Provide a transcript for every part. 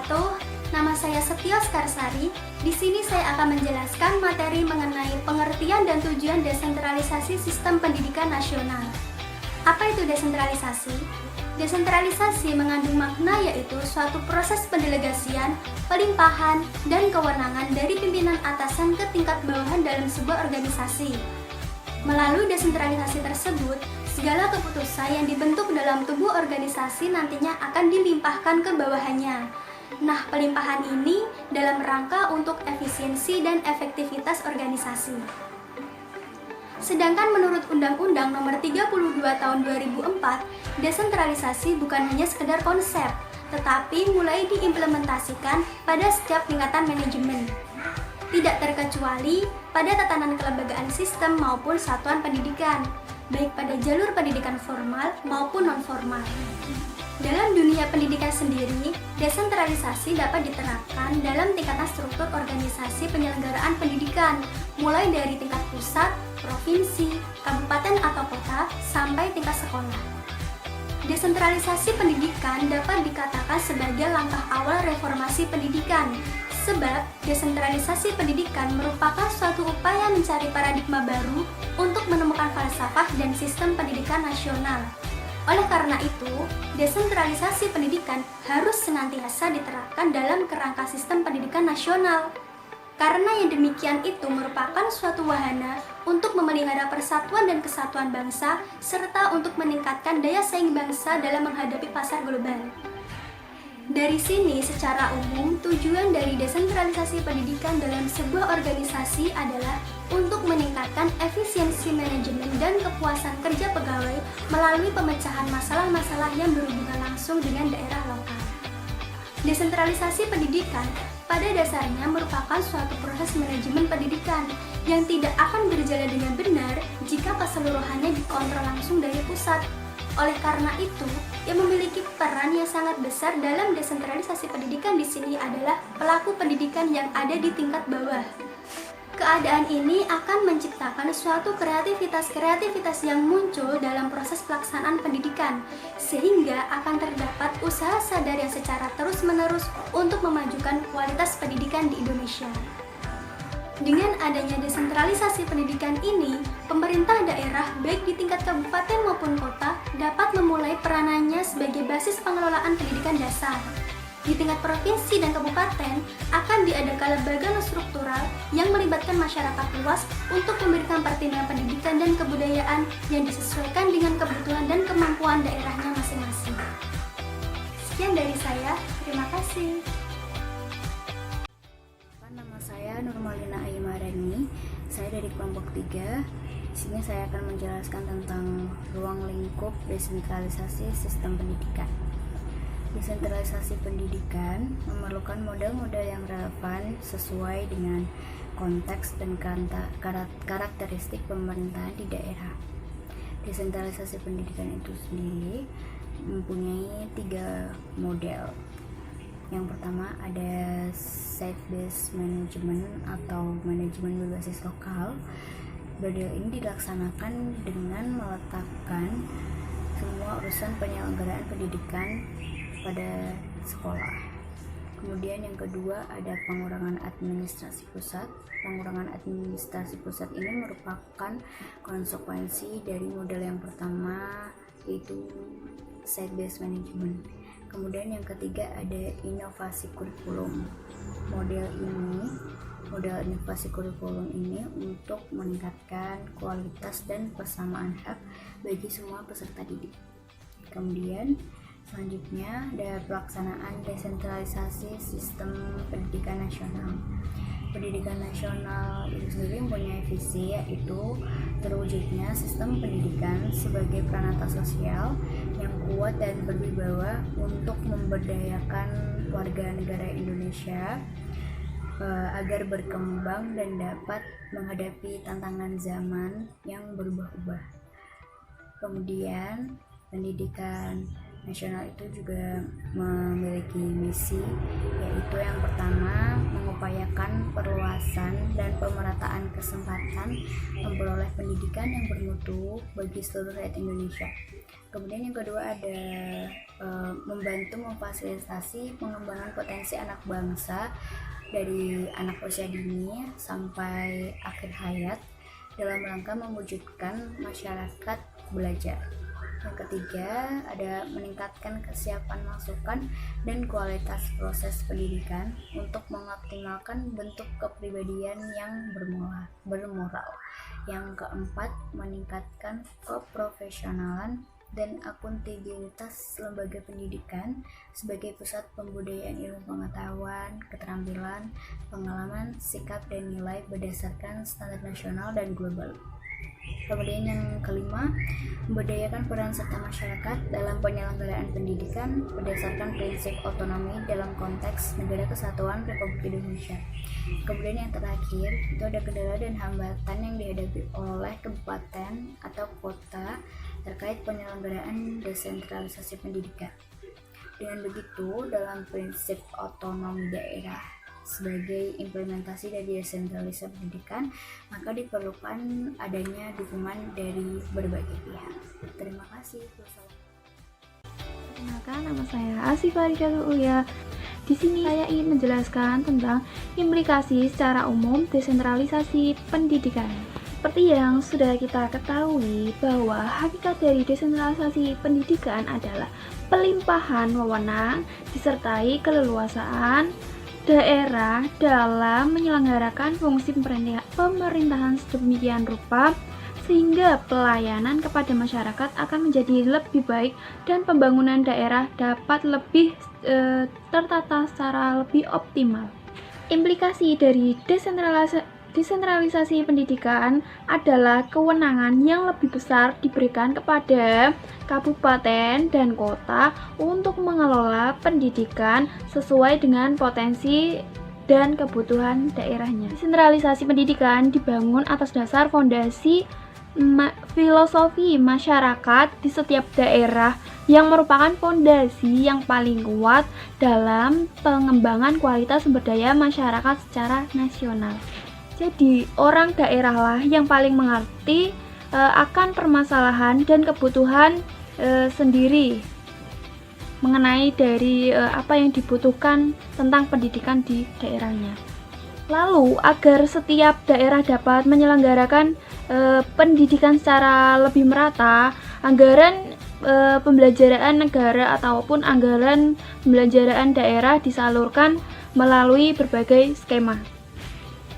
wabarakatuh. Nama saya Setio Skarsari. Di sini saya akan menjelaskan materi mengenai pengertian dan tujuan desentralisasi sistem pendidikan nasional. Apa itu desentralisasi? Desentralisasi mengandung makna yaitu suatu proses pendelegasian, pelimpahan, dan kewenangan dari pimpinan atasan ke tingkat bawahan dalam sebuah organisasi. Melalui desentralisasi tersebut, segala keputusan yang dibentuk dalam tubuh organisasi nantinya akan dilimpahkan ke bawahannya. Nah, pelimpahan ini dalam rangka untuk efisiensi dan efektivitas organisasi. Sedangkan menurut Undang-Undang Nomor 32 Tahun 2004, desentralisasi bukan hanya sekedar konsep, tetapi mulai diimplementasikan pada setiap tingkatan manajemen. Tidak terkecuali pada tatanan kelembagaan sistem maupun satuan pendidikan, baik pada jalur pendidikan formal maupun non-formal. Dalam dunia pendidikan sendiri, desentralisasi dapat diterapkan dalam tingkatan struktur organisasi penyelenggaraan pendidikan, mulai dari tingkat pusat, provinsi, kabupaten atau kota, sampai tingkat sekolah. Desentralisasi pendidikan dapat dikatakan sebagai langkah awal reformasi pendidikan, sebab desentralisasi pendidikan merupakan suatu upaya mencari paradigma baru untuk menemukan falsafah dan sistem pendidikan nasional. Oleh karena itu, desentralisasi pendidikan harus senantiasa diterapkan dalam kerangka sistem pendidikan nasional. Karena yang demikian itu merupakan suatu wahana untuk memelihara persatuan dan kesatuan bangsa, serta untuk meningkatkan daya saing bangsa dalam menghadapi pasar global. Dari sini, secara umum, tujuan dari desentralisasi pendidikan dalam sebuah organisasi adalah untuk meningkatkan efisiensi manajemen dan kepuasan kerja pegawai melalui pemecahan masalah-masalah yang berhubungan langsung dengan daerah lokal. Desentralisasi pendidikan pada dasarnya merupakan suatu proses manajemen pendidikan yang tidak akan berjalan dengan benar jika keseluruhannya dikontrol langsung dari pusat. Oleh karena itu, yang memiliki peran yang sangat besar dalam desentralisasi pendidikan di sini adalah pelaku pendidikan yang ada di tingkat bawah. Keadaan ini akan menciptakan suatu kreativitas yang muncul dalam proses pelaksanaan pendidikan, sehingga akan terdapat usaha sadar yang secara terus-menerus untuk memajukan kualitas pendidikan di Indonesia. Dengan adanya desentralisasi pendidikan ini, pemerintah daerah baik di tingkat kabupaten maupun kota dapat memulai peranannya sebagai basis pengelolaan pendidikan dasar. Di tingkat provinsi dan kabupaten akan diadakan lembaga struktural yang melibatkan masyarakat luas untuk memberikan pertimbangan pendidikan dan kebudayaan yang disesuaikan dengan kebutuhan dan kemampuan daerahnya masing-masing. Sekian dari saya, terima kasih. Nama saya Nurmalina Aymarani, saya dari kelompok 3. Di sini saya akan menjelaskan tentang ruang lingkup desentralisasi sistem pendidikan. Desentralisasi pendidikan memerlukan model-model yang relevan sesuai dengan konteks dan karakteristik pemerintahan di daerah. Desentralisasi pendidikan itu sendiri mempunyai 3 model. Yang pertama ada site-based management atau manajemen berbasis lokal. Model ini dilaksanakan dengan meletakkan semua urusan penyelenggaraan pendidikan pada sekolah. Kemudian yang kedua ada pengurangan administrasi pusat. Pengurangan administrasi pusat ini merupakan konsekuensi dari model yang pertama, yaitu site-based management. Kemudian yang ketiga ada inovasi kurikulum. Model inovasi kurikulum ini untuk meningkatkan kualitas dan persamaan hak bagi semua peserta didik. Kemudian selanjutnya ada pelaksanaan desentralisasi sistem pendidikan nasional. Pendidikan nasional itu sendiri mempunyai visi, yaitu terwujudnya sistem pendidikan sebagai peranata sosial yang kuat dan berwibawa untuk memberdayakan warga negara Indonesia agar berkembang dan dapat menghadapi tantangan zaman yang berubah-ubah. Kemudian pendidikan nasional itu juga memiliki misi, yaitu yang pertama mengupayakan perluasan dan pemerataan kesempatan memperoleh pendidikan yang bermutu bagi seluruh rakyat Indonesia. Kemudian yang kedua ada membantu memfasilitasi pengembangan potensi anak bangsa dari anak usia dini sampai akhir hayat dalam rangka mewujudkan masyarakat belajar. Yang ketiga ada meningkatkan kesiapan masukan dan kualitas proses pendidikan untuk mengoptimalkan bentuk kepribadian yang bermoral. Yang keempat, meningkatkan keprofesionalan dan akuntabilitas lembaga pendidikan sebagai pusat pembudayaan ilmu pengetahuan, keterampilan, pengalaman, sikap, dan nilai berdasarkan standar nasional dan global. Kemudian yang kelima, memberdayakan peran serta masyarakat dalam penyelenggaraan pendidikan berdasarkan prinsip otonomi dalam konteks Negara Kesatuan Republik Indonesia. Kemudian yang terakhir, itu ada kendala dan hambatan yang dihadapi oleh kabupaten atau kota terkait penyelenggaraan desentralisasi pendidikan. Dengan begitu, dalam prinsip otonomi daerah sebagai implementasi dari desentralisasi pendidikan, maka diperlukan adanya dukungan dari berbagai pihak. Terima kasih. Perkenalkan, nama saya Asifah Rijatul Uya. Di sini saya ingin menjelaskan tentang implikasi secara umum desentralisasi pendidikan. Seperti yang sudah kita ketahui bahwa hakikat dari desentralisasi pendidikan adalah pelimpahan wewenang disertai keleluasaan daerah dalam menyelenggarakan fungsi pemerintahan sedemikian rupa sehingga pelayanan kepada masyarakat akan menjadi lebih baik dan pembangunan daerah dapat lebih tertata secara lebih optimal. Implikasi dari desentralisasi pendidikan adalah kewenangan yang lebih besar diberikan kepada kabupaten dan kota untuk mengelola pendidikan sesuai dengan potensi dan kebutuhan daerahnya. Desentralisasi pendidikan dibangun atas dasar fondasi filosofi masyarakat di setiap daerah yang merupakan fondasi yang paling kuat dalam pengembangan kualitas sumber daya masyarakat secara nasional. Jadi, orang daerah lah yang paling mengerti akan permasalahan dan kebutuhan sendiri mengenai dari apa yang dibutuhkan tentang pendidikan di daerahnya. Lalu, agar setiap daerah dapat menyelenggarakan pendidikan secara lebih merata, anggaran pembelajaran negara ataupun anggaran pembelajaran daerah disalurkan melalui berbagai skema.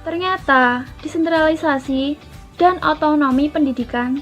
Ternyata desentralisasi dan otonomi pendidikan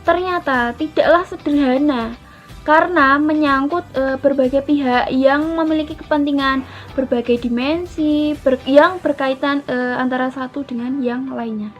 ternyata tidaklah sederhana karena menyangkut berbagai pihak yang memiliki kepentingan berbagai dimensi yang berkaitan antara satu dengan yang lainnya.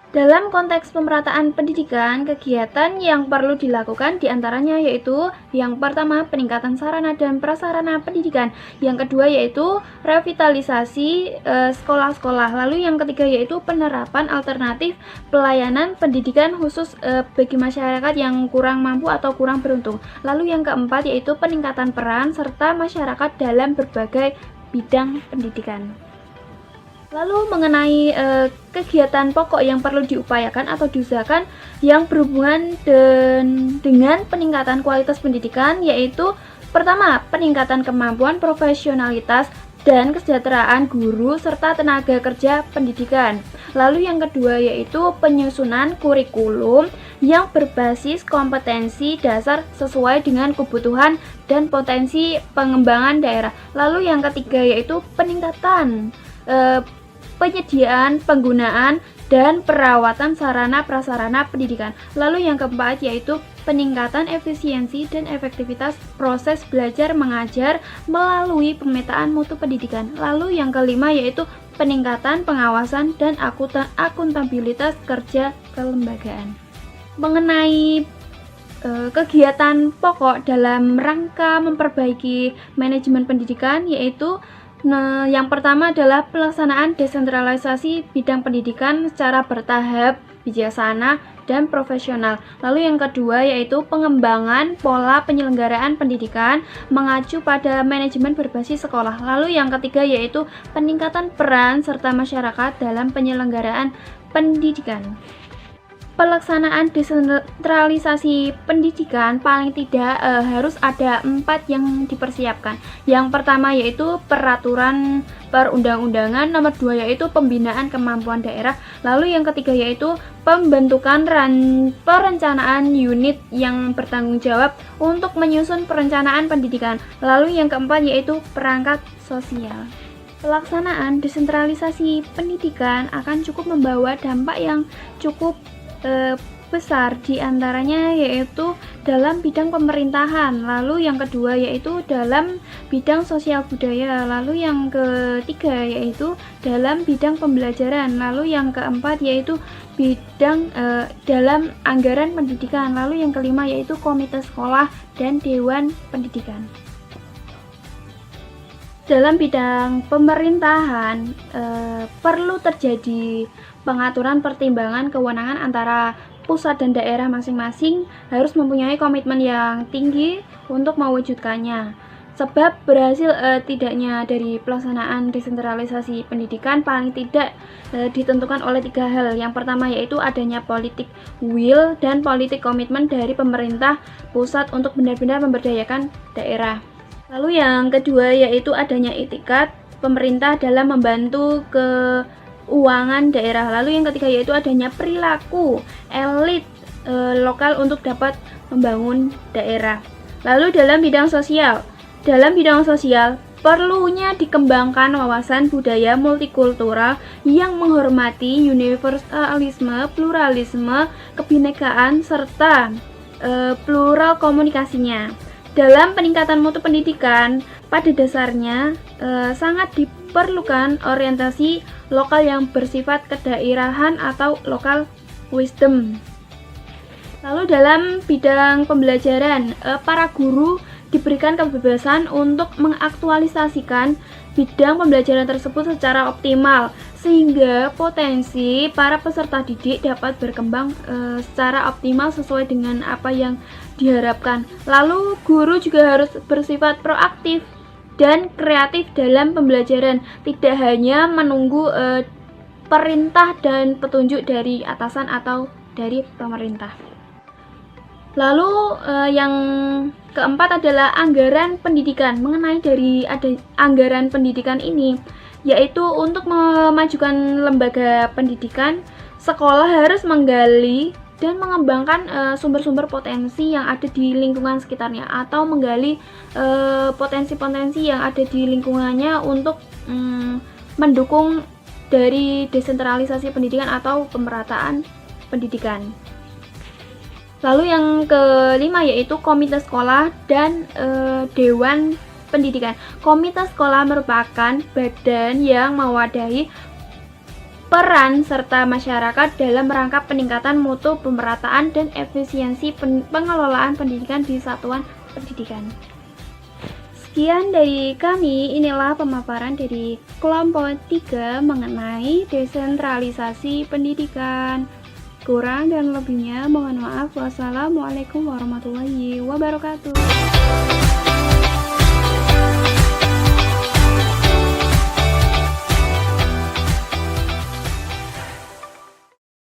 Dalam konteks pemerataan pendidikan, kegiatan yang perlu dilakukan diantaranya yaitu yang pertama peningkatan sarana dan prasarana pendidikan, yang kedua yaitu revitalisasi sekolah-sekolah, lalu yang ketiga yaitu penerapan alternatif pelayanan pendidikan khusus bagi masyarakat yang kurang mampu atau kurang beruntung, lalu yang keempat yaitu peningkatan peran serta masyarakat dalam berbagai bidang pendidikan. Lalu mengenai kegiatan pokok yang perlu diupayakan atau diusahakan yang berhubungan dengan peningkatan kualitas pendidikan, yaitu pertama, peningkatan kemampuan profesionalitas dan kesejahteraan guru serta tenaga kerja pendidikan. Lalu yang kedua yaitu penyusunan kurikulum yang berbasis kompetensi dasar sesuai dengan kebutuhan dan potensi pengembangan daerah. Lalu yang ketiga yaitu peningkatan penyediaan, penggunaan, dan perawatan sarana prasarana pendidikan. Lalu yang keempat yaitu peningkatan efisiensi dan efektivitas proses belajar mengajar melalui pemetaan mutu pendidikan. Lalu yang kelima yaitu peningkatan pengawasan dan akuntabilitas kerja kelembagaan. Mengenai kegiatan pokok dalam rangka memperbaiki manajemen pendidikan yaitu yang pertama adalah pelaksanaan desentralisasi bidang pendidikan secara bertahap, bijaksana, dan profesional. Lalu yang kedua yaitu pengembangan pola penyelenggaraan pendidikan mengacu pada manajemen berbasis sekolah. Lalu yang ketiga yaitu peningkatan peran serta masyarakat dalam penyelenggaraan pendidikan. pelaksanaan desentralisasi pendidikan paling tidak harus ada 4 yang dipersiapkan. Yang pertama yaitu peraturan perundang-undangan, nomor 2 yaitu pembinaan kemampuan daerah, lalu yang ketiga yaitu pembentukan perencanaan unit yang bertanggung jawab untuk menyusun perencanaan pendidikan, lalu yang keempat yaitu perangkat sosial. Pelaksanaan desentralisasi pendidikan akan cukup membawa dampak yang cukup besar, diantaranya yaitu dalam bidang pemerintahan, lalu yang kedua yaitu dalam bidang sosial budaya, lalu yang ketiga yaitu dalam bidang pembelajaran, lalu yang keempat yaitu bidang dalam anggaran pendidikan, lalu yang kelima yaitu komite sekolah dan dewan pendidikan. Dalam bidang pemerintahan perlu terjadi pengaturan pertimbangan kewenangan antara pusat dan daerah masing-masing, harus mempunyai komitmen yang tinggi untuk mewujudkannya. Sebab berhasil tidaknya dari pelaksanaan desentralisasi pendidikan paling tidak ditentukan oleh 3 hal. Yang pertama yaitu adanya politik will dan politik komitmen dari pemerintah pusat untuk benar-benar memberdayakan daerah. Lalu yang kedua yaitu adanya itikat pemerintah dalam membantu keuangan daerah. Lalu yang ketiga yaitu adanya perilaku elit lokal untuk dapat membangun daerah. Lalu dalam bidang sosial perlunya dikembangkan wawasan budaya multikultural yang menghormati universalisme, pluralisme, kebinekaan, serta plural komunikasinya. Dalam peningkatan mutu pendidikan, pada dasarnya sangat diperlukan orientasi lokal yang bersifat kedaerahan atau local wisdom. Lalu dalam bidang pembelajaran, para guru diberikan kebebasan untuk mengaktualisasikan bidang pembelajaran tersebut secara optimal, sehingga potensi para peserta didik dapat berkembang secara optimal sesuai dengan apa yang diharapkan. Lalu guru juga harus bersifat proaktif dan kreatif dalam pembelajaran, tidak hanya menunggu perintah dan petunjuk dari atasan atau dari pemerintah. Lalu yang keempat adalah anggaran pendidikan. Mengenai dari anggaran pendidikan ini, yaitu untuk memajukan lembaga pendidikan, sekolah harus menggali dan mengembangkan sumber-sumber potensi yang ada di lingkungan sekitarnya, atau menggali potensi-potensi yang ada di lingkungannya untuk mendukung dari desentralisasi pendidikan atau pemerataan pendidikan. Lalu yang kelima yaitu komite sekolah dan dewan pendidikan. Komite sekolah merupakan badan yang mewadahi peran serta masyarakat dalam rangka peningkatan mutu, pemerataan, dan efisiensi pengelolaan pendidikan di satuan pendidikan. Sekian dari kami, inilah pemaparan dari kelompok 3 mengenai desentralisasi pendidikan. Kurang dan lebihnya mohon maaf. Wassalamualaikum warahmatullahi wabarakatuh.